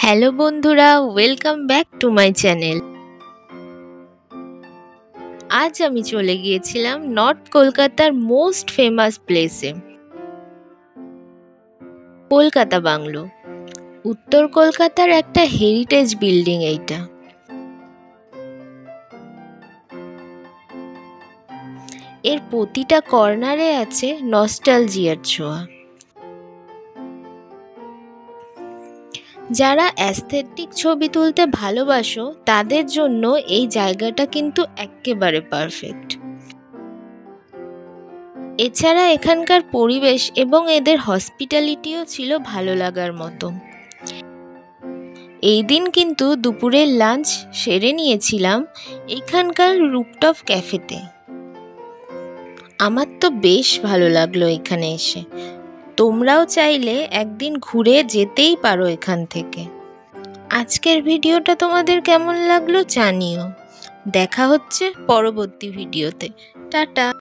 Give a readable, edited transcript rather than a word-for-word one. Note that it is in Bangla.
হ্যালো বন্ধুরা, welcome back to my channel. আজ আমি চলে গিয়েছিলাম নর্থ কলকাতার মোস্ট ফেমাস প্লেসে, কলকাতা বাংলো। উত্তর কলকাতার একটা হেরিটেজ বিল্ডিং এইটা। এর প্রতিটা কর্নারে আছে নস্টালজিয়ার ছোঁয়া। যারা অ্যাস্থেটিক ছবি তুলতে ভালোবাসো তাদের জন্য এই জায়গাটা কিন্তু একেবারে পারফেক্ট। এছাড়া এখানকার পরিবেশ এবং এদের হসপিটালিটিও ছিল ভালো লাগার মতো। এই দিন কিন্তু দুপুরের লাঞ্চ সেরে নিয়েছিলাম এখানকার রুফটপ ক্যাফেতে। আমার তো বেশ ভালো লাগলো এখানে এসে। তোমরাও চাইলে একদিন ঘুরে যেতেই পারো এখান থেকে। আজকের ভিডিওটা তোমাদের কেমন লাগলো জানিও। দেখা হচ্ছে পরবর্তী ভিডিওতে। টাটা।